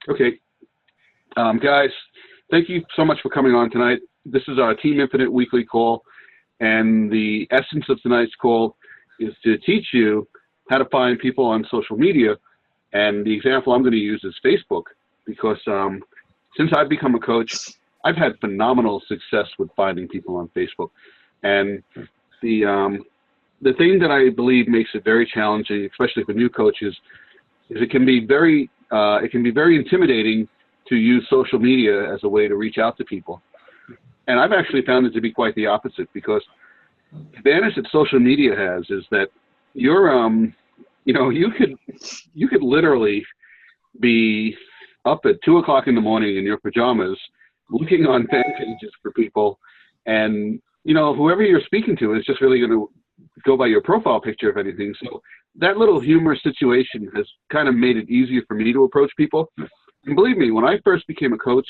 Okay, guys, thank you so much for coming on tonight. This is our Team Infinite weekly call, and the essence of tonight's call is to teach you how to find people on social media. And the example I'm going to use is Facebook, because since I've become a coach, I've had phenomenal success with finding people on Facebook. And the the thing that I believe makes it very challenging, especially for new coaches, is it can be very intimidating to use social media as a way to reach out to people. And I've actually found it to be quite the opposite, because the advantage that social media has is that you're you could literally be up at 2 o'clock in the morning in your pajamas looking on fan pages for people, and whoever you're speaking to is just really going to go by your profile picture, if anything. So that little humorous situation has kind of made it easier for me to approach people. And believe me, when I first became a coach,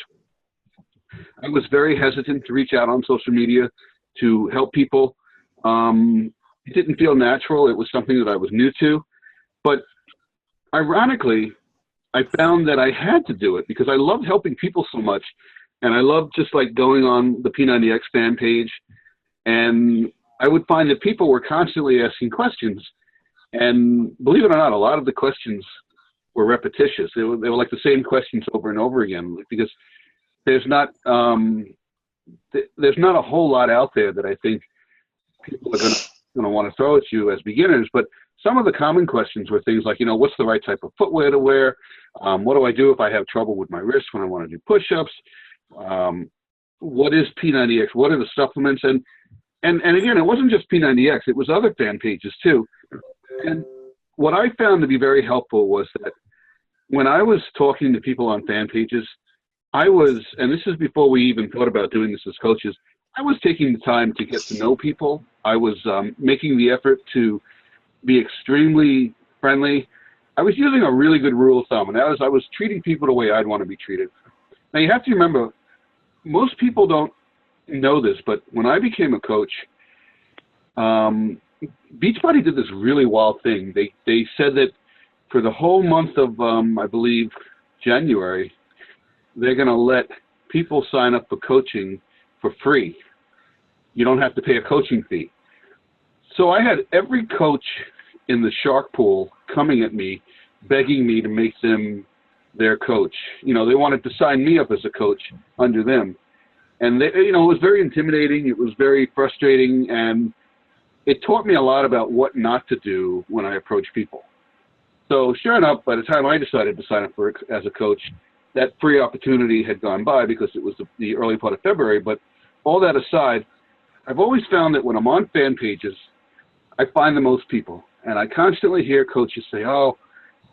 I was very hesitant to reach out on social media to help people. It didn't feel natural. It was something that I was new to. But ironically, I found that I had to do it because I loved helping people so much. And I loved just like going on the P90X fan page, and I would find that people were constantly asking questions. And believe it or not, a lot of the questions were repetitious. They were like the same questions over and over again, because there's not there's not a whole lot out there that I think people are going to want to throw at you as beginners. But some of the common questions were things like, what's the right type of footwear to wear? What do I do if I have trouble with my wrist when I want to do push-ups? What is P90X? What are the supplements? And again, it wasn't just P90X. It was other fan pages too. And what I found to be very helpful was that when I was talking to people on fan pages, and this is before we even thought about doing this as coaches, I was taking the time to get to know people. I was making the effort to be extremely friendly. I was using a really good rule of thumb, and that was I was treating people the way I'd want to be treated. Now, you have to remember, most people don't know this, but when I became a coach, Beachbody did this really wild thing. They said that for the whole month of, I believe, January, they're going to let people sign up for coaching for free. You don't have to pay a coaching fee. So I had every coach in the shark pool coming at me, begging me to make them their coach. They wanted to sign me up as a coach under them. And it was very intimidating. It was very frustrating. And it taught me a lot about what not to do when I approach people. So sure enough, by the time I decided to sign up as a coach, that free opportunity had gone by, because it was the early part of February. But all that aside, I've always found that when I'm on fan pages, I find the most people. And I constantly hear coaches say, oh,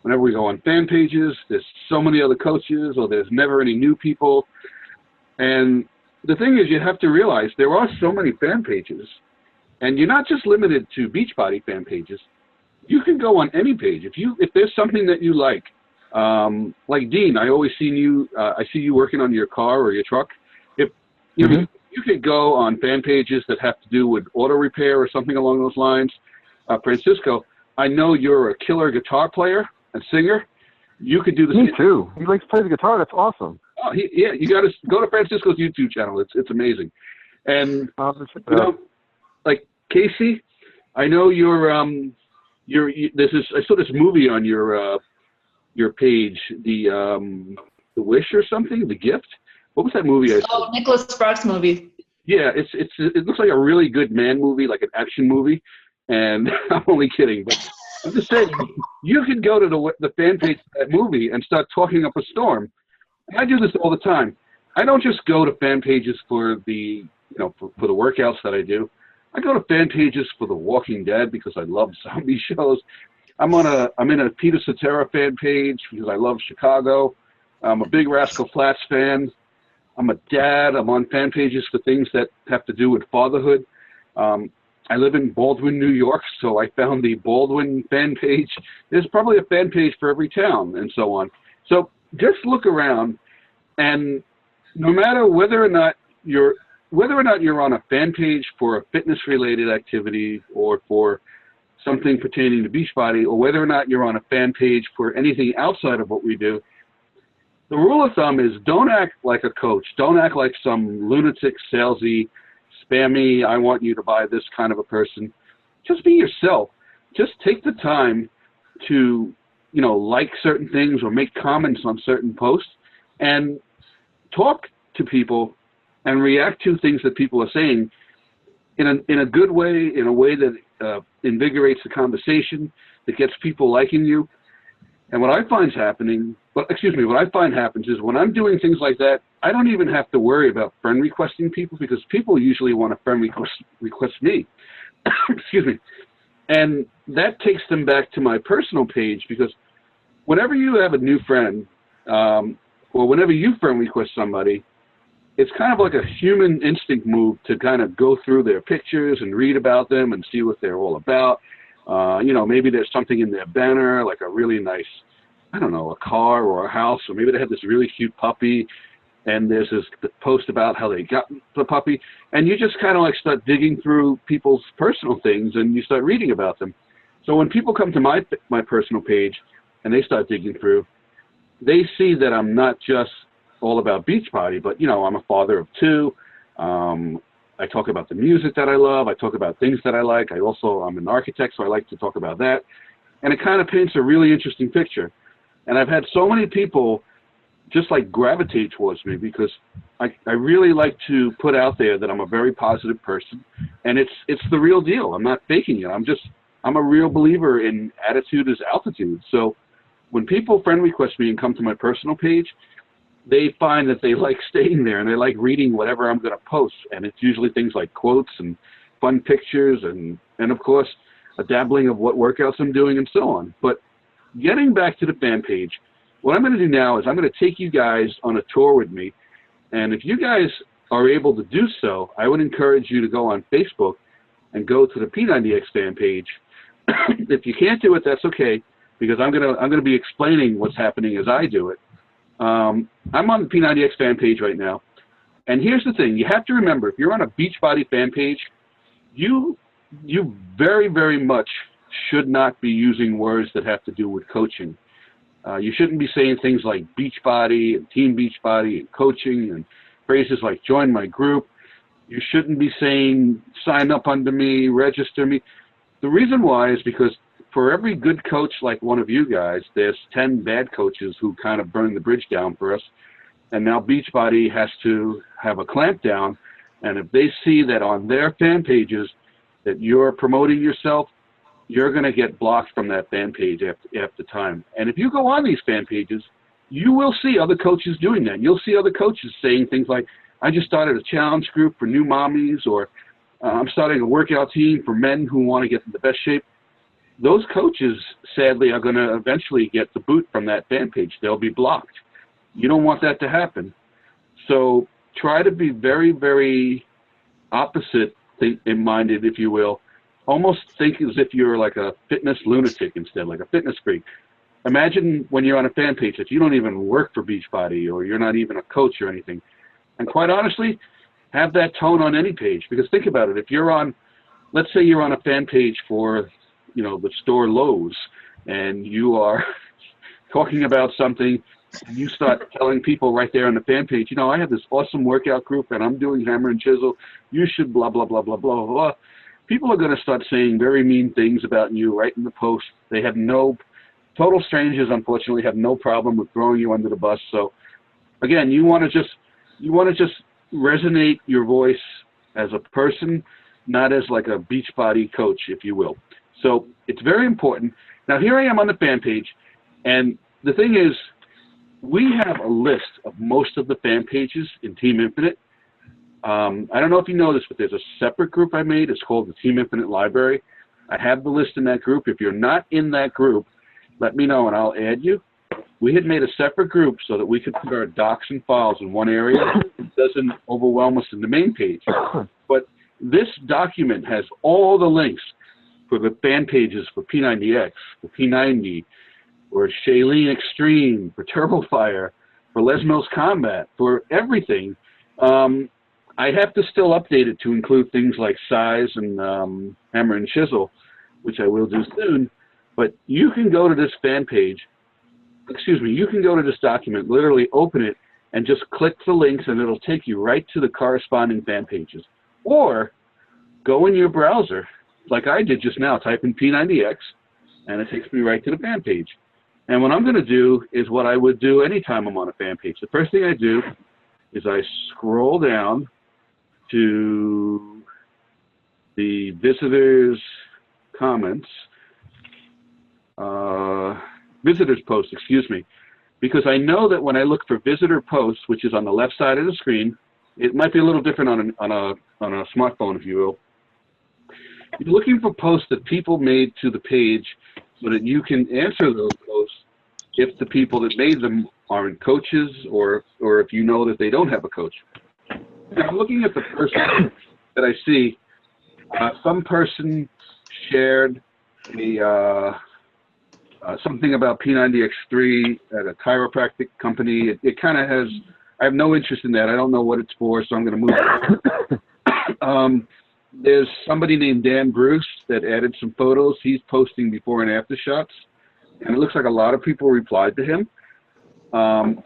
whenever we go on fan pages, there's so many other coaches, or there's never any new people. And the thing is, you have to realize there are so many fan pages, and you're not just limited to Beachbody fan pages. You can go on any page. If there's something that you like Dean, I always see you working on your car or your truck. If you could go on fan pages that have to do with auto repair or something along those lines. Francisco, I know you're a killer guitar player and singer. You could do the same. Me too. He likes to play the guitar. That's awesome. Oh, yeah. You got to go to Francisco's YouTube channel. It's amazing. And like Casey, I know I saw this movie on your page, the Wish or something, The Gift. What was that movie I saw? Oh, Nicholas Sparks movie. Yeah, it looks like a really good man movie, like an action movie. And I'm only kidding, but I'm just saying, you could go to the fan page of that movie and start talking up a storm. And I do this all the time. I don't just go to fan pages for the for the workouts that I do. I go to fan pages for The Walking Dead because I love zombie shows. I'm in a Peter Cetera fan page because I love Chicago. I'm a big Rascal Flatts fan. I'm a dad. I'm on fan pages for things that have to do with fatherhood. I live in Baldwin, New York, so I found the Baldwin fan page. There's probably a fan page for every town and so on. So just look around, and no matter whether or not you're on a fan page for a fitness-related activity or for something pertaining to Beachbody, or whether or not you're on a fan page for anything outside of what we do, the rule of thumb is don't act like a coach. Don't act like some lunatic, salesy, spammy, I want you to buy this kind of a person. Just be yourself. Just take the time to, like certain things or make comments on certain posts and talk to people and react to things that people are saying in a good way, in a way that invigorates the conversation, that gets people liking you. And what I find happens is when I'm doing things like that, I don't even have to worry about friend requesting people because people usually want to friend request me. Excuse me. And that takes them back to my personal page because whenever you have a new friend, or whenever you friend request somebody, it's kind of like a human instinct move to kind of go through their pictures and read about them and see what they're all about. Maybe there's something in their banner, like a really nice, a car or a house, or maybe they have this really cute puppy, and there's this post about how they got the puppy, and you just kind of like start digging through people's personal things, and you start reading about them. So when people come to my personal page, and they start digging through, they see that I'm not just all about Beachbody, but, I'm a father of two. I talk about the music that I love. I talk about things that I like. I'm an architect, so I like to talk about that. And it kind of paints a really interesting picture. And I've had so many people just like gravitate towards me because I really like to put out there that I'm a very positive person. And it's the real deal. I'm not faking it. I'm a real believer in attitude is altitude. So when people friend request me and come to my personal page, they find that they like staying there and they like reading whatever I'm going to post. And it's usually things like quotes and fun pictures and of course, a dabbling of what workouts I'm doing and so on. But getting back to the fan page, what I'm going to do now is I'm going to take you guys on a tour with me. And if you guys are able to do so, I would encourage you to go on Facebook and go to the P90X fan page. If you can't do it, that's okay, because I'm going to be explaining what's happening as I do it. I'm on the P90X fan page right now. And here's the thing. You have to remember, if you're on a Beachbody fan page, you very, very much should not be using words that have to do with coaching. You shouldn't be saying things like Beachbody and Team Beachbody and coaching and phrases like join my group. You shouldn't be saying sign up under me, register me. The reason why is because for every good coach like one of you guys, there's 10 bad coaches who kind of burn the bridge down for us. And now Beachbody has to have a clamp down. And if they see that on their fan pages that you're promoting yourself, you're going to get blocked from that fan page after time. And if you go on these fan pages, you will see other coaches doing that. You'll see other coaches saying things like, I just started a challenge group for new mommies, or I'm starting a workout team for men who want to get in the best shape. Those coaches, sadly, are going to eventually get the boot from that fan page. They'll be blocked. You don't want that to happen. So try to be very, very opposite-minded, if you will. Almost think as if you're like a fitness lunatic instead, like a fitness freak. Imagine when you're on a fan page that you don't even work for Beachbody or you're not even a coach or anything. And quite honestly, have that tone on any page. Because think about it. If you're on, let's say you're on a fan page for, the store Lowe's, and you are talking about something, and you start telling people right there on the fan page, I have this awesome workout group, and I'm doing hammer and chisel. You should blah, blah, blah, blah, blah, blah. People are going to start saying very mean things about you right in the post. They have total strangers, unfortunately, have no problem with throwing you under the bus. So, again, you want to just resonate your voice as a person, not as like a Beachbody coach, if you will. So it's very important. Now, here I am on the fan page, and the thing is, we have a list of most of the fan pages in Team Infinite. I don't know if you know this, but there's a separate group I made. It's called the Team Infinite Library. I have the list in that group. If you're not in that group, let me know and I'll add you. We had made a separate group so that we could put our docs and files in one area. It doesn't overwhelm us in the main page. But this document has all the links for the fan pages for P90X, for P90, for Shailene Extreme, for TurboFire, for Les Mills Combat, for everything. I have to still update it to include things like size and hammer and chisel, which I will do soon. But you can go to this fan page, excuse me, you can go to this document, literally open it, and just click the links, and it'll take you right to the corresponding fan pages. Or go in your browser, like I did just now, type in P90X, and it takes me right to the fan page. And what I'm going to do is what I would do anytime I'm on a fan page. The first thing I do is I scroll down to the visitors' comments, visitors posts, excuse me, because I know that when I look for visitor posts, which is on the left side of the screen, it might be a little different on a smartphone, if you will. You're looking for posts that people made to the page so that you can answer those posts if the people that made them aren't coaches or if you know that they don't have a coach. Now, I'm looking at the person that I see. Some person shared something about P90X3 at a chiropractic company. It kind of has, I have no interest in that. I don't know what it's for, so I'm going to move on. There's somebody named Dan Bruce that added some photos. He's posting before and after shots, and it looks like a lot of people replied to him.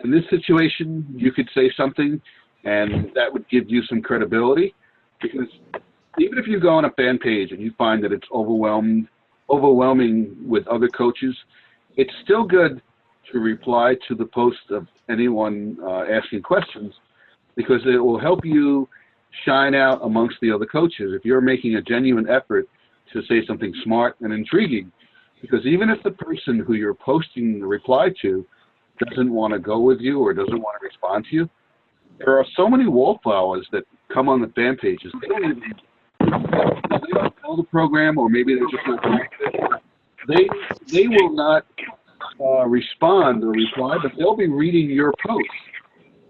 In this situation, you could say something, and that would give you some credibility, because even if you go on a fan page and you find that it's overwhelming with other coaches, it's still good to reply to the post of anyone asking questions, because it will help you shine out amongst the other coaches if you're making a genuine effort to say something smart and intriguing. Because even if the person who you're posting the reply to doesn't want to go with you or doesn't want to respond to you, there are so many wallflowers that come on the fan pages. They don't know the program, or maybe they're just not connected. They will not respond or reply, but they'll be reading your post.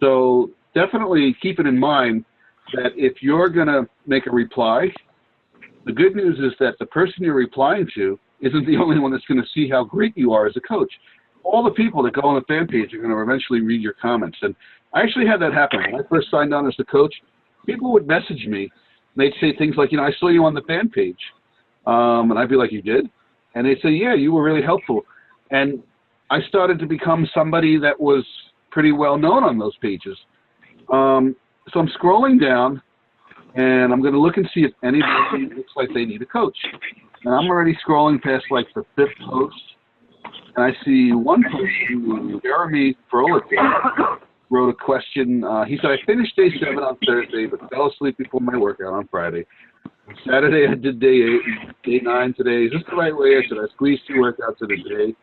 So definitely keep it in mind that if you're going to make a reply, the good news is that the person you're replying to isn't the only one that's going to see how great you are as a coach. All the people that go on the fan page are going to eventually read your comments. And I actually had that happen. When I first signed on as a coach, people would message me. And they'd say things like, I saw you on the fan page. And I'd be like, you did? And they'd say, yeah, you were really helpful. And I started to become somebody that was pretty well known on those pages. So I'm scrolling down, and I'm going to look and see if anybody looks like they need a coach. And I'm already scrolling past like the 5th post, and I see one person, Jeremy Froelich, wrote a question. He said, I finished day 7 on Thursday, but fell asleep before my workout on Friday. Saturday, I did day 8, day 9 today. Is this the right way? I said, I squeezed 2 workouts in a day.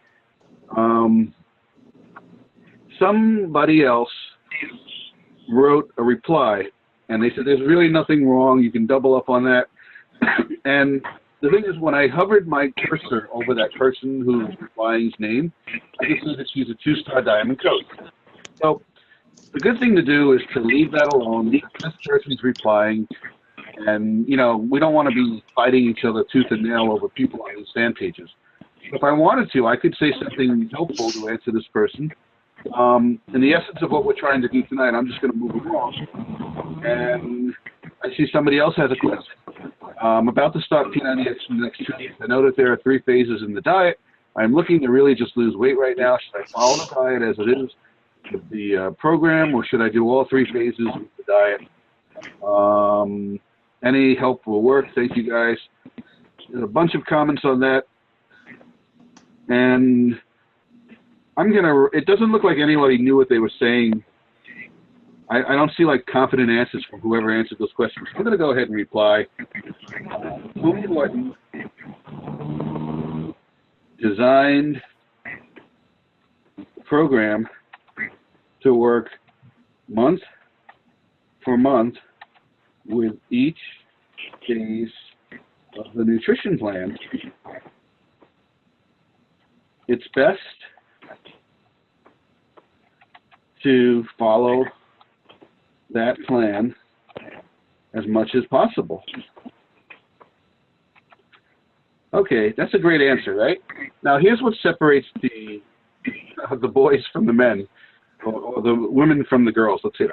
Somebody else wrote a reply, and they said, there's really nothing wrong. You can double up on that. And the thing is, when I hovered my cursor over that person who's replying's name, I could see that she's a 2-star diamond coach. So the good thing to do is to leave that alone. This person's replying, and, we don't want to be fighting each other tooth and nail over people on these fan pages. If I wanted to, I could say something helpful to answer this person. In the essence of what we're trying to do tonight, I'm just going to move along. And I see somebody else has a question. I'm about to start P90X in the next 2 weeks. I know that there are 3 phases in the diet. I'm looking to really just lose weight right now. Should I follow the diet as it is with the program, or should I do all 3 phases with the diet? Any help will work. Thank you, guys. There's a bunch of comments on that. And it doesn't look like anybody knew what they were saying. I don't see like confident answers from whoever answered those questions. I'm going to go ahead and reply. Tony Norton designed the program to work month for month with each phase of the nutrition plan. It's best to follow that plan as much as possible. Okay, that's a great answer, right? Now here's what separates the boys from the men, or the women from the girls, let's say.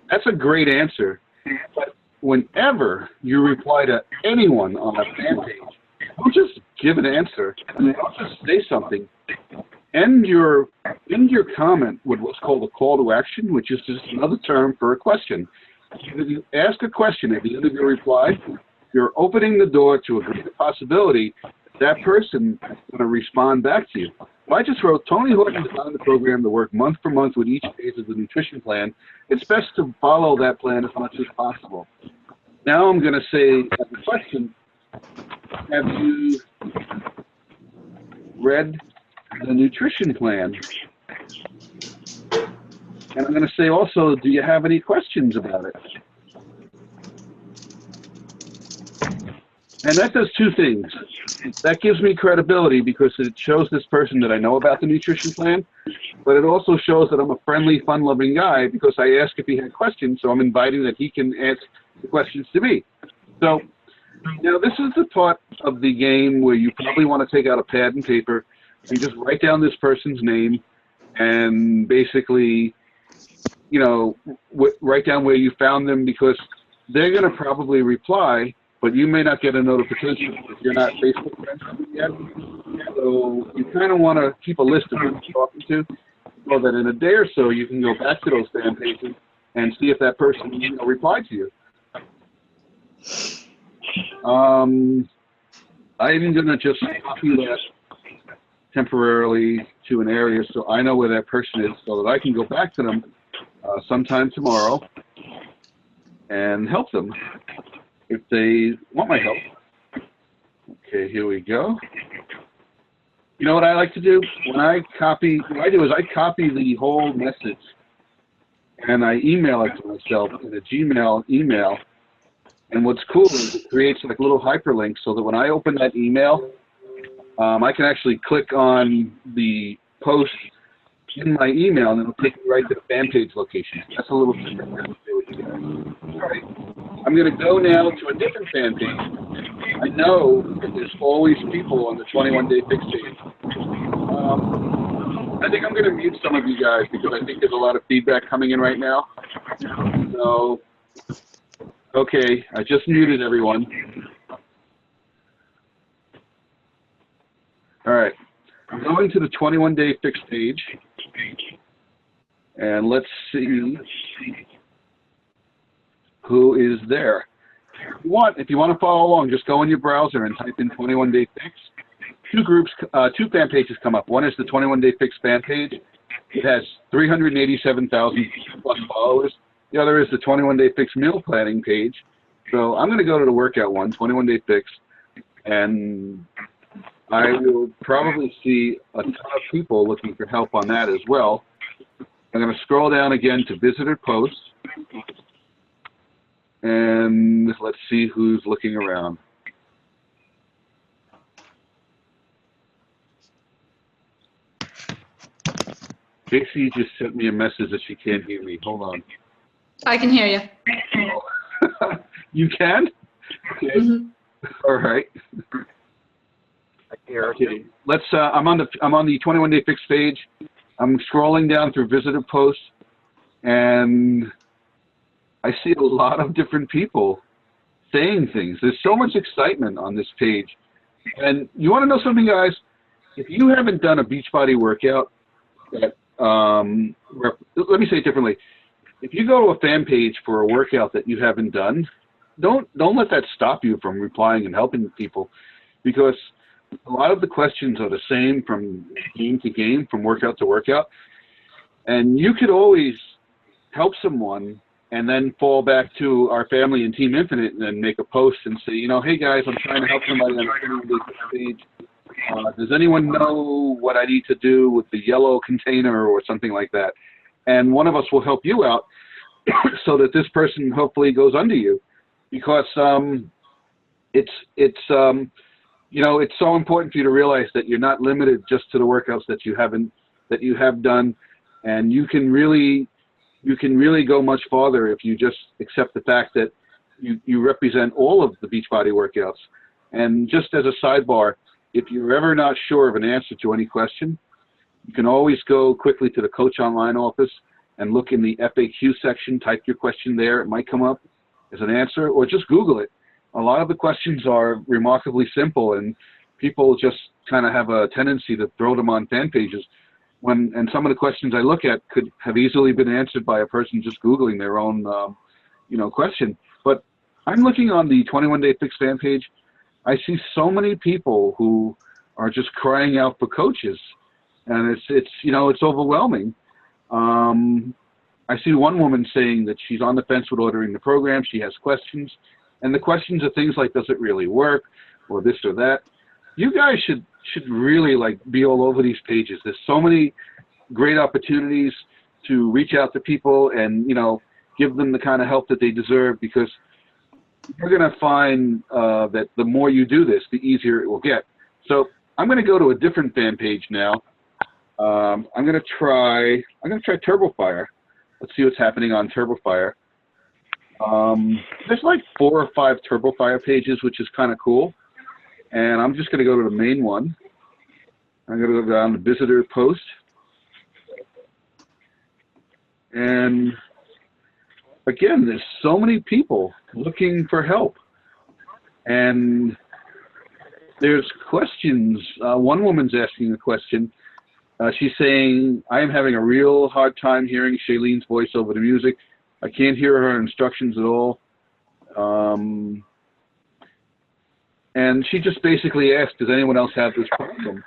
That's a great answer, but whenever you reply to anyone on a fan page, don't just give an answer, don't just say something. end your comment with what's called a call to action, which is just another term for a question. If you ask a question at the end of your reply, you're opening the door to a greater possibility that person is going to respond back to you. If I just wrote, Tony Horton designed the program to work month for month with each phase of the nutrition plan, it's best to follow that plan as much as possible. Now I'm going to say, as a question, have you read the nutrition plan? And I'm going to say also, do you have any questions about it? And that does two things. That gives me credibility because it shows this person that I know about the nutrition plan, but it also shows that I'm a friendly, fun-loving guy because I asked if he had questions, so I'm inviting that he can ask the questions to me. So now this is the part of the game where you probably want to take out a pad and paper and just write down this person's name and basically, you know, write down where you found them because they're going to probably reply, but you may not get a notification if you're not Facebook friends yet. So you kind of want to keep a list of who you're talking to so that in a day or so you can go back to those fan pages and see if that person replied to you. I'm going to just copy that temporarily to an area so I know where that person is so that I can go back to them sometime tomorrow and help them if they want my help. Okay, here we go. You know what I like to do? What I do is I copy the whole message and I email it to myself in a Gmail email. And what's cool is it creates like little hyperlinks so that when I open that email, I can actually click on the post in my email and it'll take me right to the fan page location. That's a little different than to do with you guys. All right. I'm going to go now to a different fan page. I know that there's always people on the 21-day fix page. I think I'm going to mute some of you guys because I think there's a lot of feedback coming in right now. So, okay, I just muted everyone. All right, I'm going to the 21-day fix page, and let's see who is there. If you want to follow along, just go in your browser and type in 21-day fix. Two fan pages come up. One is the 21-day fix fan page. It has 387,000 plus followers. The other is the 21-day fix meal planning page. So I'm going to go to the workout one, 21-day fix, and I will probably see a ton of people looking for help on that as well. I'm going to scroll down again to visitor posts, and let's see who's looking around. Casey just sent me a message that she can't hear me. Hold on. I can hear you. You can? Okay. Mm-hmm. All right. Okay. Let's. I'm on the 21-day fix page. I'm scrolling down through visitor posts, and I see a lot of different people saying things. There's so much excitement on this page, and you want to know something, guys? If you haven't done a Beachbody workout, that let me say it differently. If you go to a fan page for a workout that you haven't done, don't let that stop you from replying and helping people, because a lot of the questions are the same from game to game, from workout to workout, and you could always help someone and then fall back to our family and Team Infinite and make a post and say, you know, hey guys, I'm trying to help somebody on the page. Does anyone know what I need to do with the yellow container or something like that? And one of us will help you out so that this person hopefully goes under you, because it's you know, it's so important for you to realize that you're not limited just to the workouts that you have done, and you can really go much farther if you just accept the fact that you represent all of the Beachbody workouts. And just as a sidebar, if you're ever not sure of an answer to any question, you can always go quickly to the Coach Online office and look in the FAQ section, type your question there. It might come up as an answer, or just Google it. A lot of the questions are remarkably simple, and people just kind of have a tendency to throw them on fan pages. and some of the questions I look at could have easily been answered by a person just Googling their own, question. But I'm looking on the 21 Day Fix fan page. I see so many people who are just crying out for coaches, and it's overwhelming. I see one woman saying that she's on the fence with ordering the program. She has questions, and the questions are things like, does it really work, or this or that. You guys should really be all over these pages. There's so many great opportunities to reach out to people and give them the kind of help that they deserve, because you're going to find that the more you do this, the easier it will get. So I'm going to go to a different fan page now. I'm going to try TurboFire. Let's see what's happening on TurboFire. There's 4 or 5 TurboFire pages, which is kind of cool. And I'm just going to go to the main one. I'm going to go down to visitor post. And again, there's so many people looking for help. And there's questions. One woman's asking a question. She's saying, I am having a real hard time hearing Shailene's voice over the music. I can't hear her instructions at all. And she just basically asked, does anyone else have this problem?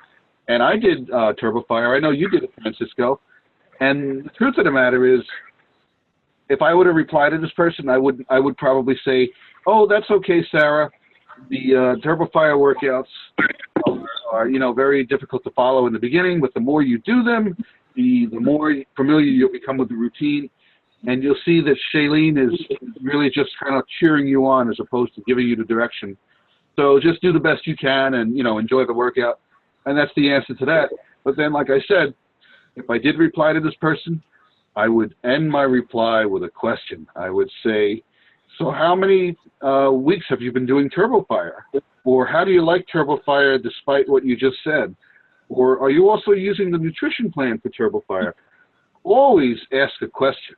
And I did TurboFire. I know you did it, Francisco. And the truth of the matter is, if I were to reply to this person, I would probably say, oh, that's okay, Sarah. The TurboFire workouts are very difficult to follow in the beginning, but the more you do them, the more familiar you'll become with the routine. And you'll see that Shailene is really just kind of cheering you on as opposed to giving you the direction. So just do the best you can and, enjoy the workout. And that's the answer to that. But then, like I said, if I did reply to this person, I would end my reply with a question. I would say, so how many weeks have you been doing TurboFire? Or how do you like TurboFire despite what you just said? Or are you also using the nutrition plan for TurboFire? Always ask a question,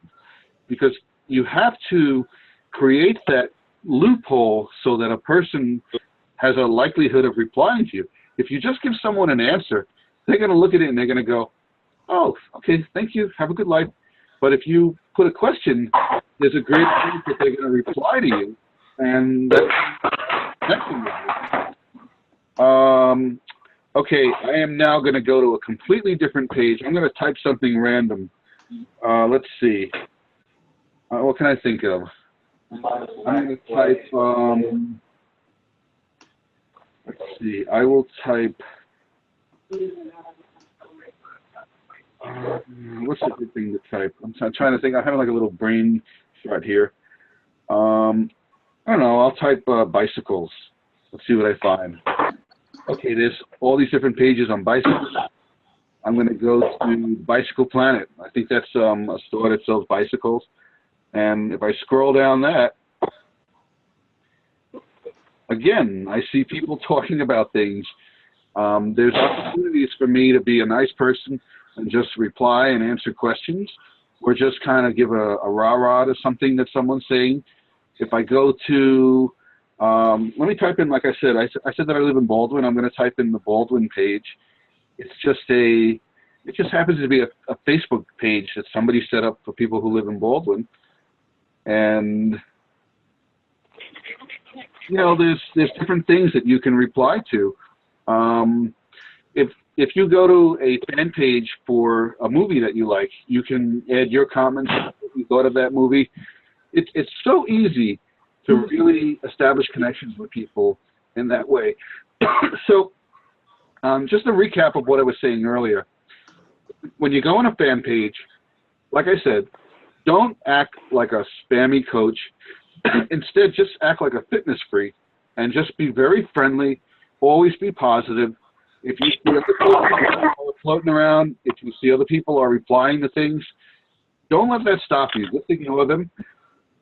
because you have to create that loophole so that a person has a likelihood of replying to you. If you just give someone an answer, they're going to look at it and they're going to go, oh, okay, thank you, have a good life. But if you put a question, there's a great chance that they're going to reply to you, and that's connecting with you. Okay, I am now going to go to a completely different page. I'm going to type something random. Let's see. What can I think of? I'm going to type, let's see, I will type, what's a good thing to type? I'm trying to think. I'm having a little brain shot here. I don't know. I'll type bicycles. Let's see what I find. Okay, there's all these different pages on bicycles. I'm going to go to Bicycle Planet. I think that's a store that sells bicycles. And if I scroll down that, again, I see people talking about things. There's opportunities for me to be a nice person and just reply and answer questions, or just kind of give a rah-rah to something that someone's saying. If I go to, let me type in, like I said that I live in Baldwin. I'm going to type in the Baldwin page. It just happens to be a Facebook page that somebody set up for people who live in Baldwin. And, there's different things that you can reply to. If you go to a fan page for a movie that you like, you can add your comments. You go to that movie. It's so easy to really establish connections with people in that way. So, just a recap of what I was saying earlier. When you go on a fan page, like I said, don't act like a spammy coach. Instead, just act like a fitness freak and just be very friendly. Always be positive. If you see other people are floating around, if you see other people are replying to things, don't let that stop you. Just ignore them.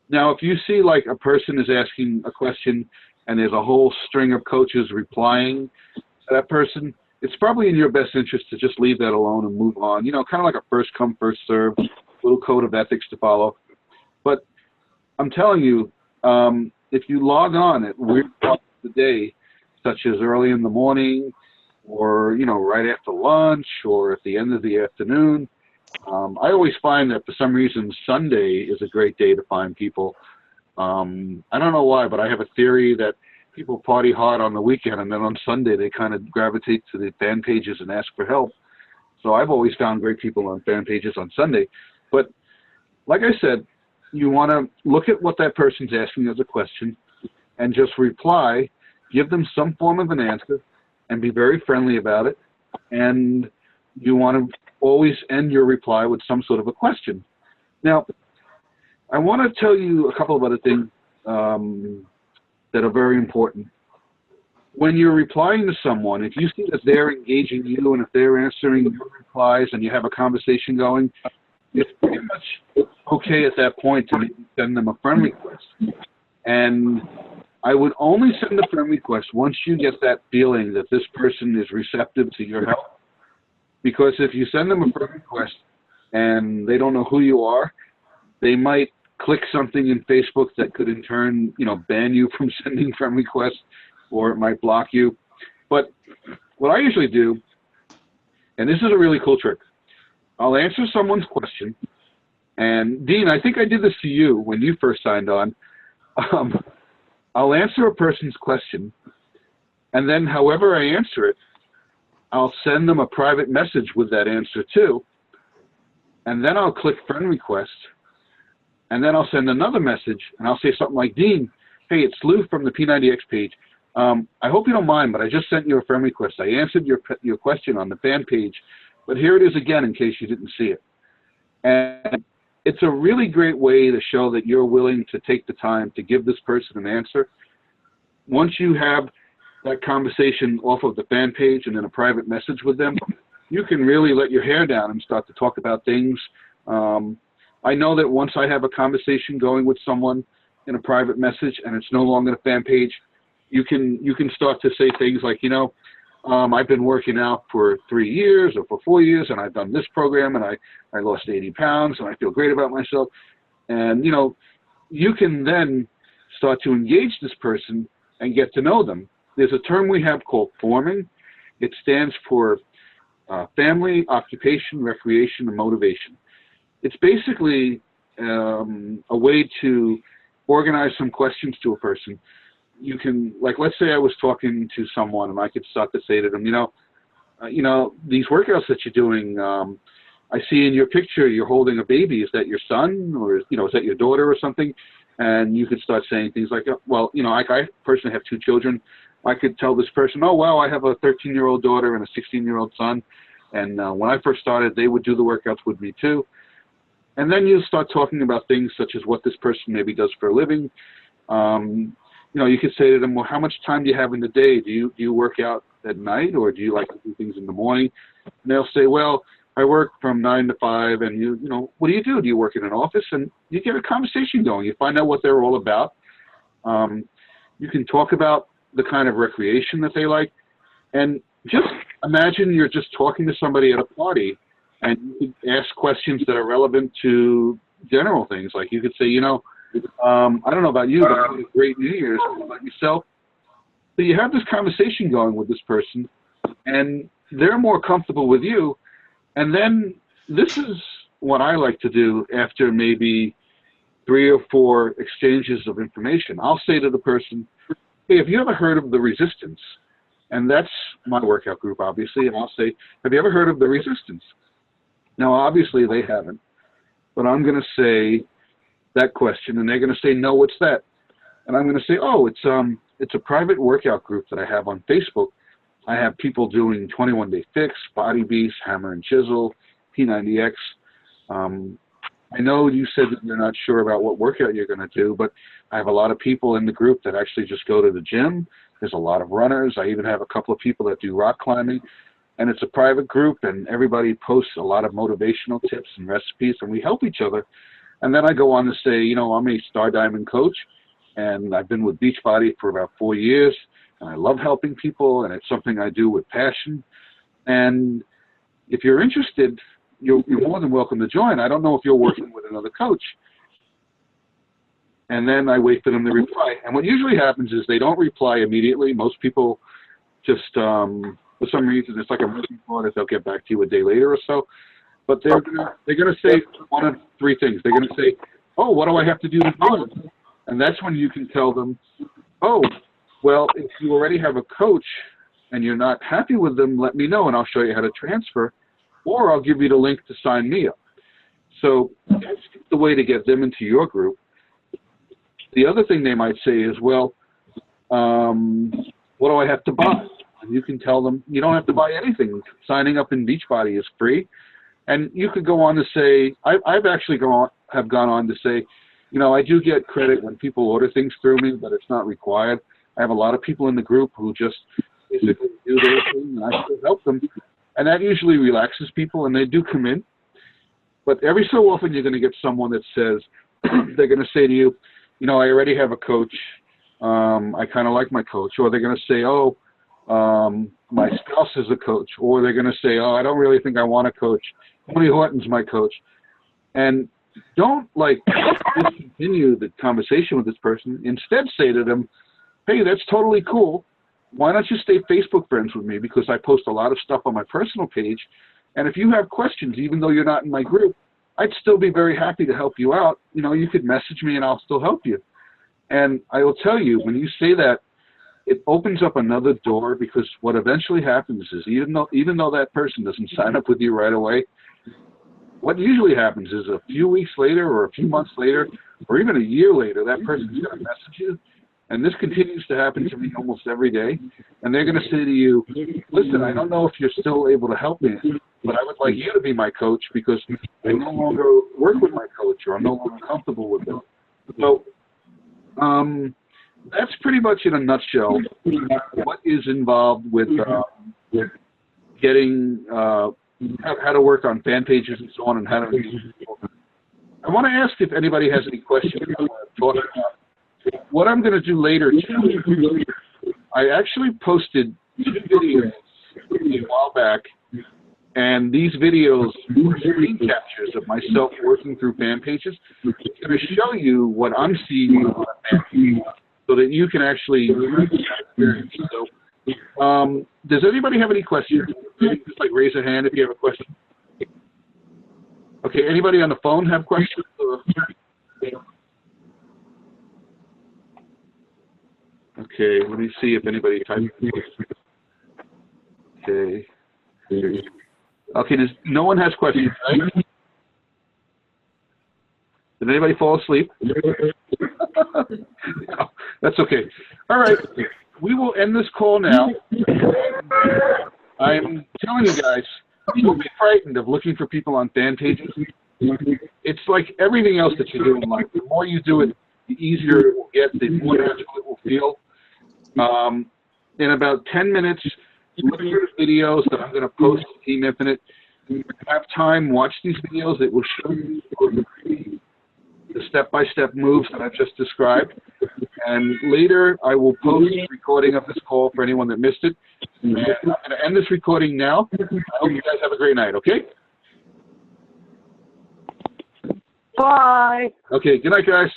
Now, if you see a person is asking a question and there's a whole string of coaches replying to that person, it's probably in your best interest to just leave that alone and move on. Kind of like a first come, first serve, little code of ethics to follow. But I'm telling you, if you log on at weird parts of the day, such as early in the morning or, right after lunch or at the end of the afternoon. I always find that for some reason Sunday is a great day to find people. I don't know why, but I have a theory that people party hard on the weekend, and then on Sunday they kind of gravitate to the fan pages and ask for help. So I've always found great people on fan pages on Sunday. But like I said, you want to look at what that person's asking as a question and just reply, give them some form of an answer, and be very friendly about it. And you want to always end your reply with some sort of a question. Now, I want to tell you a couple of other things that are very important. When you're replying to someone, if you see that they're engaging you and if they're answering your replies and you have a conversation going, it's pretty much okay at that point to maybe send them a friend request. And I would only send a friend request once you get that feeling that this person is receptive to your help. Because if you send them a friend request and they don't know who you are, they might click something in Facebook that could in turn, ban you from sending friend requests, or it might block you. But what I usually do, and this is a really cool trick, I'll answer someone's question. And Dean, I think I did this to you when you first signed on. I'll answer a person's question, and then however I answer it, I'll send them a private message with that answer too. And then I'll click friend request, and then I'll send another message, and I'll say something like, Dean, hey, it's Lou from the P90X page. I hope you don't mind, but I just sent you a friend request. I answered your question on the fan page, but here it is again in case you didn't see it. And it's a really great way to show that you're willing to take the time to give this person an answer. Once you have that conversation off of the fan page and then a private message with them, you can really let your hair down and start to talk about things. I know that once I have a conversation going with someone in a private message and it's no longer a fan page, you can start to say things like, I've been working out for 3 years or for 4 years, and I've done this program, and I lost 80 pounds, and I feel great about myself. And, you can then start to engage this person and get to know them. There's a term we have called forming. It stands for family, occupation, recreation, and motivation. It's basically a way to organize some questions to a person. You can, let's say I was talking to someone and I could start to say to them, these workouts that you're doing, I see in your picture you're holding a baby. Is that your son, or, is that your daughter or something? And you could start saying things like, well, I personally have 2 children. I could tell this person, oh, wow, I have a 13-year-old daughter and a 16-year-old son. And when I first started, they would do the workouts with me too. And then you start talking about things such as what this person maybe does for a living. You could say to them, well, how much time do you have in the day? Do you work out at night, or do you like to do things in the morning? And they'll say, well, I work from 9 to 5, and what do you do? Do you work in an office? And you get a conversation going. You find out what they're all about. You can talk about the kind of recreation that they like. And just imagine you're just talking to somebody at a party, and you could ask questions that are relevant to general things. Like you could say, I don't know about you, but I had a great New Year's. What about yourself? So you have this conversation going with this person, and they're more comfortable with you. And then this is what I like to do after maybe 3 or 4 exchanges of information. I'll say to the person, hey, have you ever heard of the Resistance? And that's my workout group, obviously. And I'll say, have you ever heard of the Resistance? Now, obviously, they haven't. But I'm going to say that question, and they're going to say, no, what's that? And I'm going to say, oh, it's a private workout group that I have on Facebook. I have people doing 21 Day Fix, Body Beast, Hammer and Chisel, P90X. I know you said that you're not sure about what workout you're going to do, but I have a lot of people in the group that actually just go to the gym. There's a lot of runners. I even have a couple of people that do rock climbing. And it's a private group, and everybody posts a lot of motivational tips and recipes, and we help each other. And then I go on to say, I'm a Star Diamond coach, and I've been with Beachbody for about 4 years, and I love helping people, and it's something I do with passion. And if you're interested, you're more than welcome to join. I don't know if you're working with another coach. And then I wait for them to reply. And what usually happens is they don't reply immediately. Most people just for some reason it's like a moving thought, they'll get back to you a day later or so. But they're gonna say one of three things. They're gonna say, "Oh, what do I have to do to join?" And that's when you can tell them, "Oh, well, if you already have a coach and you're not happy with them, let me know and I'll show you how to transfer, or I'll give you the link to sign me up." So that's the way to get them into your group. The other thing they might say is, "Well, what do I have to buy?" And you can tell them, you don't have to buy anything. Signing up in Beachbody is free. And you could go on to say, I've actually have gone on to say, I do get credit when people order things through me, but it's not required. I have a lot of people in the group who just basically do their thing, and I still help them. And that usually relaxes people, and they do come in. But every so often you're going to get someone that says, they're going to say to you, I already have a coach. I kind of like my coach. Or they're going to say, "Oh, my spouse is a coach." Or they're going to say, "Oh, I don't really think I want a coach. Tony Horton's my coach." And don't discontinue the conversation with this person. Instead say to them, "Hey, that's totally cool. Why don't you stay Facebook friends with me? Because I post a lot of stuff on my personal page. And if you have questions, even though you're not in my group, I'd still be very happy to help you out. You could message me and I'll still help you." And I will tell you, when you say that, it opens up another door, because what eventually happens is even though that person doesn't sign up with you right away, what usually happens is a few weeks later or a few months later or even a year later, that person's going to message you. And this continues to happen to me almost every day. And they're going to say to you, "Listen, I don't know if you're still able to help me, but I would like you to be my coach because I no longer work with my coach, or I'm no longer comfortable with them." So that's pretty much in a nutshell what is involved with getting how to work on fan pages and so on, and how to engage people. I want to ask if anybody has any questions about what I'm talking about. What I'm going to do later, too, I actually posted 2 videos a while back, and these videos were screen captures of myself working through fan pages. It's going to show you what I'm seeing on a fan page, so that you can actually experience. So, does anybody have any questions? Just raise a hand if you have a question. Okay, anybody on the phone have questions? Okay, let me see if anybody typed. Okay. Okay, no one has questions, right? Did anybody fall asleep? No, that's okay. All right, we will end this call now. I'm telling you guys, don't be frightened of looking for people on fan pages. It's like everything else that you do in life. The more you do it, the easier it will get, the more natural it will feel. In about 10 minutes, look through the videos that I'm going to post to Team Infinite. If you have time, watch these videos. It will show you the step-by-step moves that I've just described. And later, I will post a recording of this call for anyone that missed it. And I'm going to end this recording now. I hope you guys have a great night, okay? Bye. Okay, good night, guys.